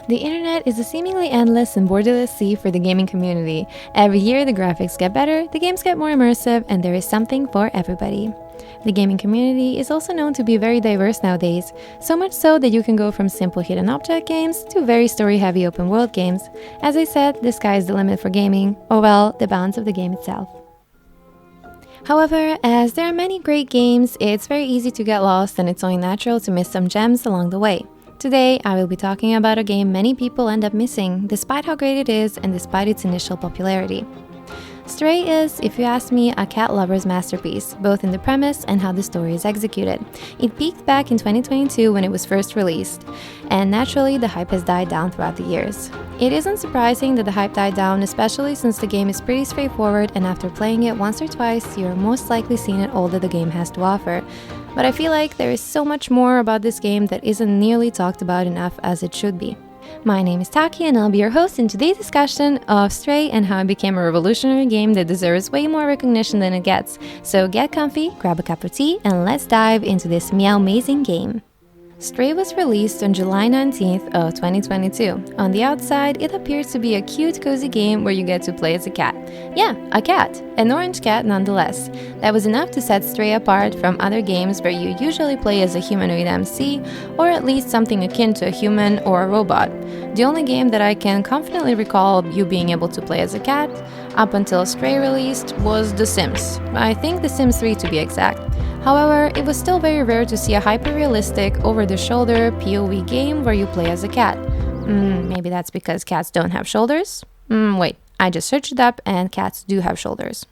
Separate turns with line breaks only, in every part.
The internet is a seemingly endless and borderless sea for the gaming community. Every year the graphics get better, the games get more immersive, and there is something for everybody. The gaming community is also known to be very diverse nowadays, so much so that you can go from simple hidden object games to very story-heavy open world games. As I said, the sky is the limit for gaming, or well, the bounds of the game itself. However, as there are many great games, it's very easy to get lost and it's only natural to miss some gems along the way. Today, I will be talking about a game many people end up missing, despite how great it is and despite its initial popularity. Stray is, if you ask me, a cat lover's masterpiece, both in the premise and how the story is executed. It peaked back in 2022 when it was first released, and naturally the hype has died down throughout the years. It isn't surprising that the hype died down, especially since the game is pretty straightforward and after playing it once or twice, you're most likely seen at all that the game has to offer. But I feel like there is so much more about this game that isn't nearly talked about enough as it should be. My name is Taki and I'll be your host in today's discussion of Stray and how it became a revolutionary game that deserves way more recognition than it gets. So get comfy, grab a cup of tea, and let's dive into this meow-mazing game. Stray was released on July 19th of 2022. On the outside, it appears to be a cute, cozy game where you get to play as a cat. Yeah, a cat. An orange cat nonetheless. That was enough to set Stray apart from other games where you usually play as a humanoid MC, or at least something akin to a human or a robot. The only game that I can confidently recall you being able to play as a cat, up until Stray released, was The Sims. I think The Sims 3 to be exact. However, it was still very rare to see a hyper-realistic, over-the-shoulder POV game where you play as a cat. Maybe that's because cats don't have shoulders? Wait, I just searched it up and cats do have shoulders.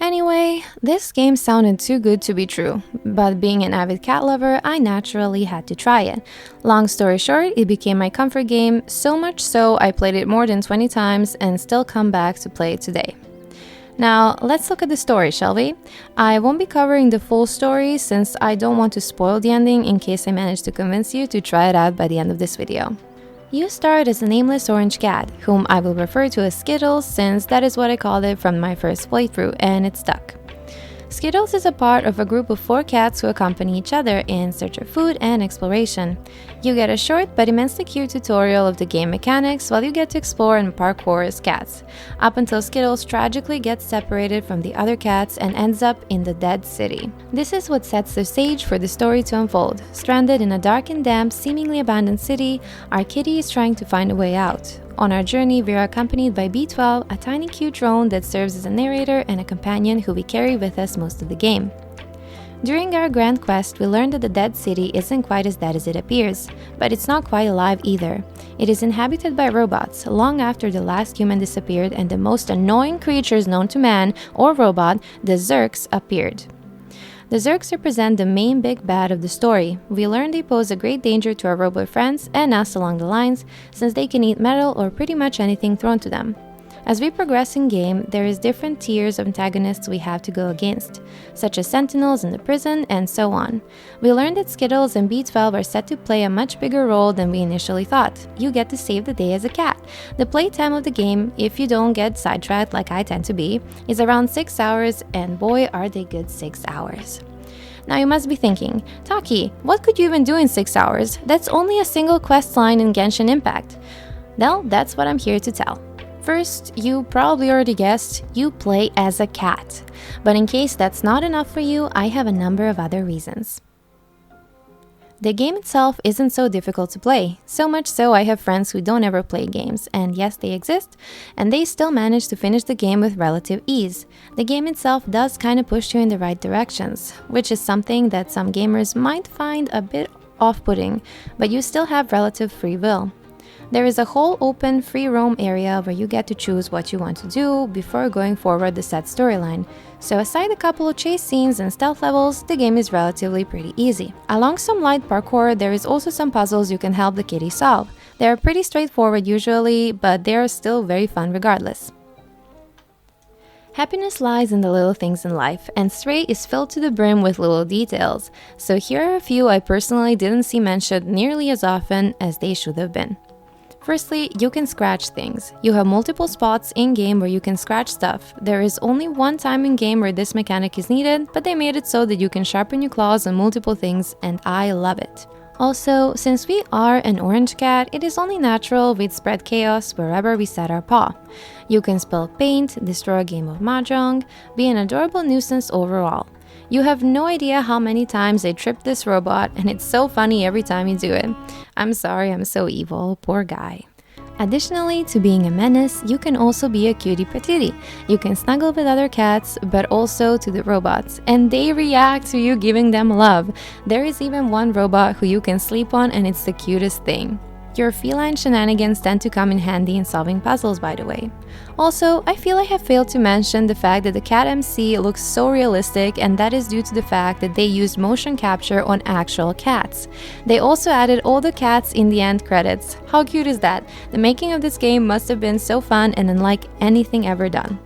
Anyway, this game sounded too good to be true, but being an avid cat lover, I naturally had to try it. Long story short, it became my comfort game, so much so I played it more than 20 times and still come back to play it today. Now, let's look at the story, shall we? I won't be covering the full story since I don't want to spoil the ending in case I manage to convince you to try it out by the end of this video. You start as a nameless orange cat, whom I will refer to as Skittles since that is what I called it from my first playthrough and it stuck. Skittles is a part of a group of 4 cats who accompany each other in search of food and exploration. You get a short but immensely cute tutorial of the game mechanics while you get to explore and parkour as cats, up until Skittles tragically gets separated from the other cats and ends up in the Dead City. This is what sets the stage for the story to unfold. Stranded in a dark and damp, seemingly abandoned city, our kitty is trying to find a way out. On our journey, we are accompanied by BlueTwelve, a tiny cute drone that serves as a narrator and a companion who we carry with us most of the game. During our grand quest, we learned that the Dead City isn't quite as dead as it appears, but it's not quite alive either. It is inhabited by robots, long after the last human disappeared and the most annoying creatures known to man or robot, the Zerks, appeared. The Zerks represent the main big bad of the story. We learn they pose a great danger to our robot friends and us along the lines, since they can eat metal or pretty much anything thrown to them. As we progress in game, there is different tiers of antagonists we have to go against, such as sentinels in the prison and so on. We learned that Skittles and BlueTwelve are set to play a much bigger role than we initially thought. You get to save the day as a cat. The playtime of the game, if you don't get sidetracked like I tend to be, is around 6 hours, and boy are they good 6 hours. Now you must be thinking, Taki, what could you even do in 6 hours? That's only a single quest line in Genshin Impact. Well, that's what I'm here to tell. First, you probably already guessed, you play as a cat. But in case that's not enough for you, I have a number of other reasons. The game itself isn't so difficult to play, so much so I have friends who don't ever play games, and yes, they exist, and they still manage to finish the game with relative ease. The game itself does kinda push you in the right directions, which is something that some gamers might find a bit off-putting, but you still have relative free will. There is a whole open, free roam area where you get to choose what you want to do before going forward the set storyline. So aside a couple of chase scenes and stealth levels, the game is relatively pretty easy. Along some light parkour, there is also some puzzles you can help the kitty solve. They are pretty straightforward usually, but they are still very fun regardless. Happiness lies in the little things in life, and Stray is filled to the brim with little details. So here are a few I personally didn't see mentioned nearly as often as they should have been. Firstly, you can scratch things. You have multiple spots in-game where you can scratch stuff. There is only one time in-game where this mechanic is needed, but they made it so that you can sharpen your claws on multiple things, and I love it. Also, since we are an orange cat, it is only natural we'd spread chaos wherever we set our paw. You can spill paint, destroy a game of mahjong, be an adorable nuisance overall. You have no idea how many times I tripped this robot, and it's so funny every time you do it. I'm sorry I'm so evil, poor guy. Additionally to being a menace, you can also be a cutie patootie. You can snuggle with other cats, but also to the robots, and they react to you giving them love. There is even one robot who you can sleep on, and it's the cutest thing. Your feline shenanigans tend to come in handy in solving puzzles, by the way. Also, I feel I have failed to mention the fact that the cat MC looks so realistic, and that is due to the fact that they used motion capture on actual cats. They also added all the cats in the end credits. How cute is that? The making of this game must have been so fun and unlike anything ever done.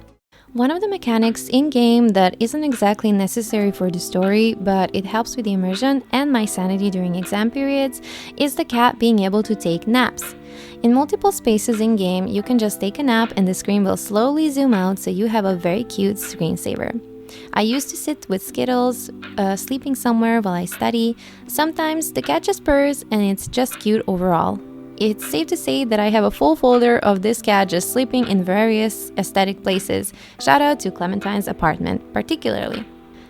One of the mechanics in-game that isn't exactly necessary for the story, but it helps with the immersion and my sanity during exam periods, is the cat being able to take naps. In multiple spaces in-game, you can just take a nap and the screen will slowly zoom out, so you have a very cute screensaver. I used to sit with Skittles, sleeping somewhere while I study. Sometimes the cat just purrs and it's just cute overall. It's safe to say that I have a full folder of this cat just sleeping in various aesthetic places. Shout out to Clementine's apartment, particularly.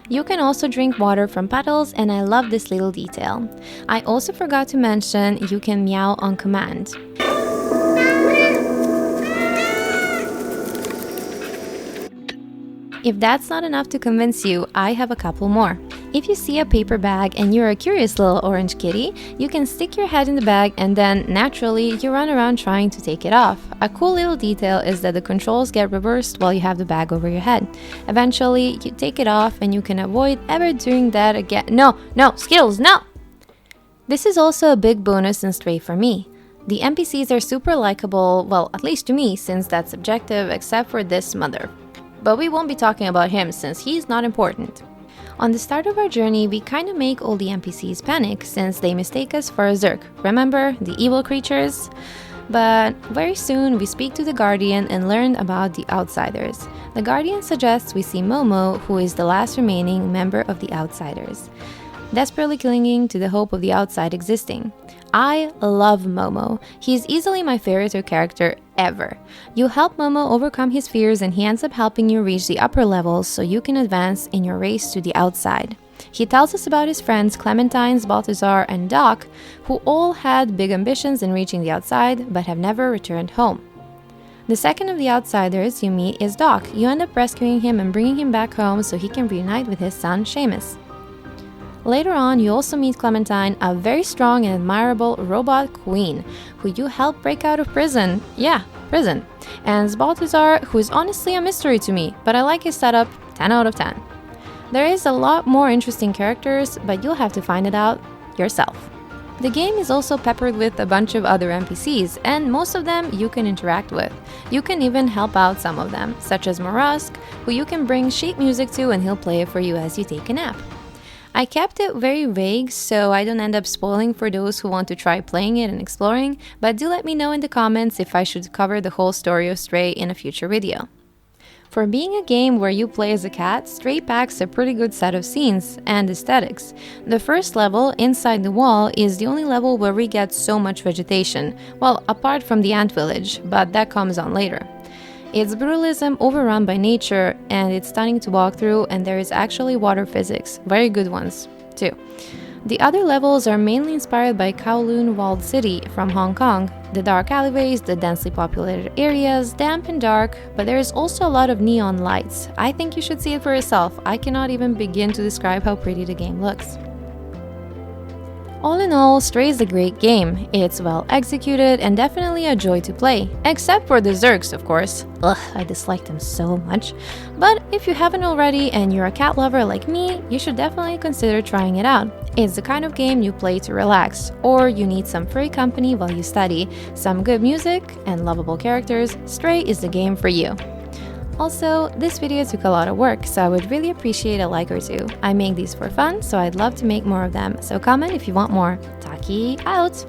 You can also drink water from puddles, and I love this little detail. I also forgot to mention you can meow on command. If that's not enough to convince you, I have a couple more. If you see a paper bag and you're a curious little orange kitty, you can stick your head in the bag and then, naturally, you run around trying to take it off. A cool little detail is that the controls get reversed while you have the bag over your head. Eventually, you take it off and you can avoid ever doing that again. No, Skittles, no! This is also a big bonus in Stray for me. The NPCs are super likable, well, at least to me, since that's subjective, except for this mother. But we won't be talking about him since he's not important. On the start of our journey, we kind of make all the NPCs panic since they mistake us for a Zerk. Remember, the evil creatures? But very soon, we speak to the Guardian and learn about the Outsiders. The Guardian suggests we see Momo, who is the last remaining member of the Outsiders, desperately clinging to the hope of the outside existing. I love Momo. He is easily my favorite character ever. You help Momo overcome his fears and he ends up helping you reach the upper levels so you can advance in your race to the outside. He tells us about his friends Clementine, Balthazar, and Doc, who all had big ambitions in reaching the outside but have never returned home. The second of the Outsiders you meet is Doc. You end up rescuing him and bringing him back home so he can reunite with his son Seamus. Later on, you also meet Clementine, a very strong and admirable robot queen, who you help break out of prison. Yeah, prison. And Balthazar, who is honestly a mystery to me, but I like his setup, 10 out of 10. There is a lot more interesting characters, but you'll have to find it out yourself. The game is also peppered with a bunch of other NPCs, and most of them you can interact with. You can even help out some of them, such as Morusk, who you can bring sheet music to and he'll play it for you as you take a nap. I kept it very vague so I don't end up spoiling for those who want to try playing it and exploring, but do let me know in the comments if I should cover the whole story of Stray in a future video. For being a game where you play as a cat, Stray packs a pretty good set of scenes and aesthetics. The first level, Inside the Wall, is the only level where we get so much vegetation, well, apart from the ant village, but that comes on later. It's brutalism overrun by nature, and it's stunning to walk through, and there is actually water physics, very good ones, too. The other levels are mainly inspired by Kowloon Walled City from Hong Kong. The dark alleyways, the densely populated areas, damp and dark, but there is also a lot of neon lights. I think you should see it for yourself. I cannot even begin to describe how pretty the game looks. All in all, Stray is a great game. It's well executed and definitely a joy to play. Except for the Zerks, of course. Ugh, I dislike them so much. But if you haven't already and you're a cat lover like me, you should definitely consider trying it out. It's the kind of game you play to relax, or you need some furry company while you study, some good music, and lovable characters. Stray is the game for you. Also, this video took a lot of work, so I would really appreciate a like or two. I make these for fun, so I'd love to make more of them, so comment if you want more. Taki out!